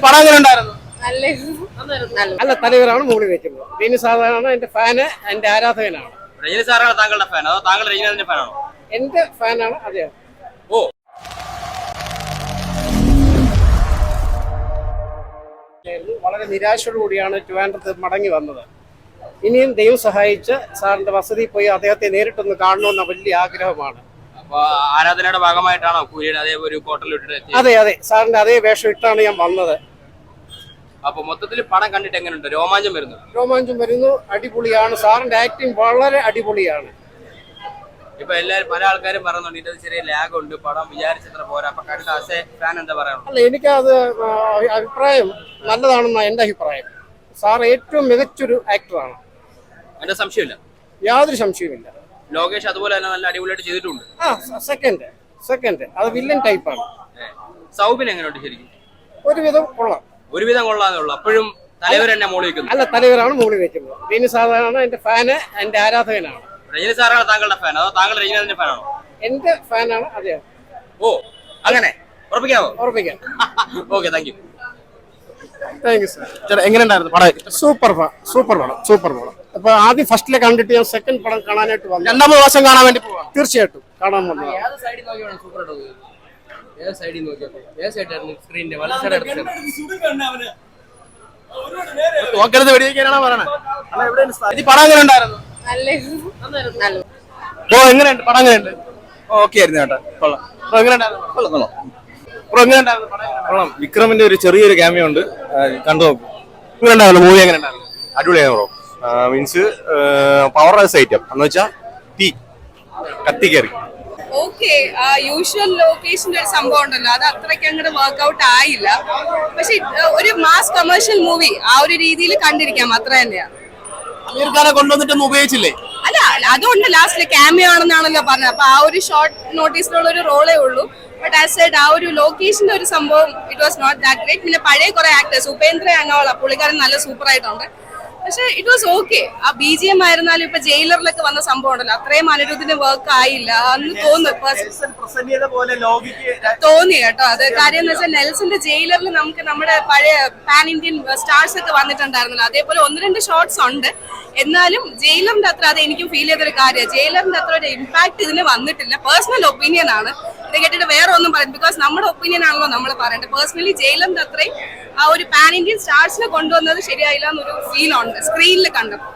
പടം എങ്ങനെ ഉണ്ടായിരുന്നു? നല്ല തലവരാണ് മൂളി വെക്കുന്നത്. രജനി സാറാണ് എന്റെ ഫാന്, എന്റെ ആരാധകനാണ്. രജനി സാറാണ് താങ്കളുടെ ഫാൻ അതോ താങ്കൾ രജനീകാന്തിന്റെ ഫാനാണോ? എന്റെ ഫാനാണ് അദ്ദേഹം. ഓ, വളരെ നിരാശയോടുകൂടിയാണ് ട്രിവാൻഡ്രത്ത് മടങ്ങി വന്നത്. ഇനിയും ദൈവം സഹായിച്ച് സാറിന്റെ വസതി പോയി അദ്ദേഹത്തെ നേരിട്ടൊന്ന് കാണണമെന്ന വലിയ ആഗ്രഹമാണ്. അപ്പൊ ആരാധനയുടെ ഭാഗമായിട്ടാണോ കൂലിയുടെ അതേ ഒരു കോട്ടൽ ഇട്ടിട്ട്? അതെ, സാറിന്റെ അതേ വേഷം ഇട്ടാണ് ഞാൻ വന്നത്. അപ്പൊ മൊത്തത്തിൽ പടം കണ്ടിട്ട് എങ്ങനെയുണ്ട്? രോമാഞ്ചം വരുന്നു, അടിപൊളിയാണ്. സാറിന്റെ ആക്ടിങ് വളരെ അടിപൊളിയാണ്. ഇപ്പൊ എല്ലാരും പല ആൾക്കാരും പറയുന്നുണ്ട് ഇതിന്റെ ചെറിയ ലാഗ് ഉണ്ട്, പടം വിചാരിച്ചത്ര പോരാ. അപ്പൊ കണ്ട ഫാൻ എന്താ പറയാ? അല്ല, എനിക്കത് അഭിപ്രായം നല്ലതാണെന്നാണ് എന്റെ അഭിപ്രായം. സാർ ഏറ്റവും മികച്ചൊരു ആക്ടറാണ്, എന്റെ സംശയമില്ല, യാതൊരു സംശയവുമില്ല. ലോകേഷ് അതുപോലെ തന്നെ നല്ല അടിപൊളിയായിട്ട് ചെയ്തിട്ടുണ്ട്. സെക്കൻഡ് അത് വില്ലൻ ടൈപ്പാണ്. സൗബിൻ എങ്ങനെയുണ്ട്? ശരിക്കും ഒരുവിധം കൊള്ളാന്നേ ഉള്ളൂ. അപ്പോഴും തലവർ എന്നെ മോളി വെക്കുന്നു. അല്ല, തലവരാണ് മൂളി വെക്കുന്നത്. രജനി സാറാണ് എന്റെ ഫാന്, എന്റെ ആരാധകനാണ്. രജനി സാറാണ് താങ്കളുടെ ഫാൻ അതോ താങ്കൾ രജനീകാന്തിന്റെ ഫാനാണോ? എന്റെ ഫാനാണ് അദ്ദേഹം. ഓ, അങ്ങനെ ഉറപ്പിക്കാം. Okay, thank you sir. എങ്ങനെയുണ്ടായിരുന്നു പടം? സൂപ്പർ പടം. അപ്പൊ ആദ്യം ഫസ്റ്റിലെ കണ്ടിട്ട് ഞാൻ സെക്കൻഡ് പടം കാണാനായിട്ട് വന്നു. രണ്ടാമത് പ്രാവശ്യം കാണാൻ വേണ്ടി പോവാം. തീർച്ചയായിട്ടും കാണാൻ വന്നു. നോക്കരുത്, വെടിവെക്കാനാണോ പറയണേ? പടം എങ്ങനെ ഉണ്ടായിരുന്നു? ഓ, എങ്ങനെയുണ്ട് പടം? എങ്ങനെയുണ്ട്? ഓക്കെ ആയിരുന്നു കേട്ടോ, കൊള്ളാം. കൊള്ളാം. വിക്രമിന്റെ ഒരു ചെറിയൊരു ക്യാമിയോ ഉണ്ട്, കണ്ടു നോക്കും. മൂവി എങ്ങനെ ഉണ്ടായിരുന്നു? അടിപൊളിയായിരുന്നു ബ്രോ. മീൻസ് പവർ ഐറ്റം എന്ന് വെച്ചാൽ തീ കത്തിക്കറി. ഓക്കെ, യൂഷ്വൽ ലൊക്കേഷന്റെ ഒരു സംഭവം ഉണ്ടല്ലോ, അത് അത്രയ്ക്ക് അങ്ങോട്ട് വർക്ക്ഔട്ട് ആയില്ല. പക്ഷെ ഒരു മാസ് കമേഴ്ഷ്യൽ മൂവി ആ ഒരു രീതിയിൽ കണ്ടിരിക്കാം, അത്ര തന്നെയാണ്. അമീർ ഖാനെ കൊണ്ടുവന്നിട്ടൊന്നും ഉപയോഗിച്ചില്ലേ? അല്ല, അതുകൊണ്ട് ലാസ്റ്റില് ക്യാമിയോ ആണെന്നാണല്ലോ പറഞ്ഞത്. അപ്പൊ ആ ഒരു ഷോർട്ട് നോട്ടീസിലുള്ള ഒരു റോളേ ഉള്ളൂ. ബട്ട് ആസ് സെഡ് ആ ഒരു ലൊക്കേഷന്റെ ഒരു സംഭവം it was not that great. പിന്നെ പഴയ കുറെ ആക്ടേഴ്സ്, ഉപേന്ദ്ര അങ്ങോള പുള്ളിക്കാരൻ നല്ല സൂപ്പർ ആയിട്ടുണ്ട്. പക്ഷെ ഇറ്റ് വാസ് ഓക്കെ. ആ BGM ആയിരുന്നാലും ഇപ്പൊ ജയിലറിലൊക്കെ വന്ന സംഭവം ഉണ്ടല്ലോ, അത്രയും അനിരുദ്ധിന് വർക്ക് ആയില്ല എന്ന് തോന്നി കേട്ടോ. അത് കാര്യം എന്ന് വെച്ചാൽ നെൽസന്റെ ജയിലറിൽ നമുക്ക് നമ്മുടെ പഴയ പാൻ ഇന്ത്യൻ സ്റ്റാർസ് ഒക്കെ വന്നിട്ടുണ്ടായിരുന്നല്ലോ, അതേപോലെ ഒന്ന് രണ്ട് ഷോട്ട്സ് ഉണ്ട്. എന്നാലും ജയിലറിന്റെ അത്ര അത് എനിക്കും ഫീൽ ചെയ്തൊരു കാര്യമാണ്. ജയിലറിന്റെ അത്ര ഒരു ഇമ്പാക്ട് ഇതിന് വന്നിട്ടില്ല. പേഴ്സണൽ ഒപ്പീനിയൻ ആണ് ഇത് കേട്ടിട്ട് വേറെ ഒന്നും പറയും, ബിക്കോസ് നമ്മുടെ ഒപ്പീനിയൻ ആണല്ലോ നമ്മൾ പറയേണ്ടത്. പേഴ്സണലി ജയിലറിന്റെ അത്രയും ആ ഒരു പാൻ ഇന്ത്യൻ സ്റ്റാർസിനെ കൊണ്ടുവന്നത് ശരിയായില്ല എന്നൊരു ഫീൽ ഉണ്ട് സ്ക്രീനിൽ കണ്ടപ്പോൾ.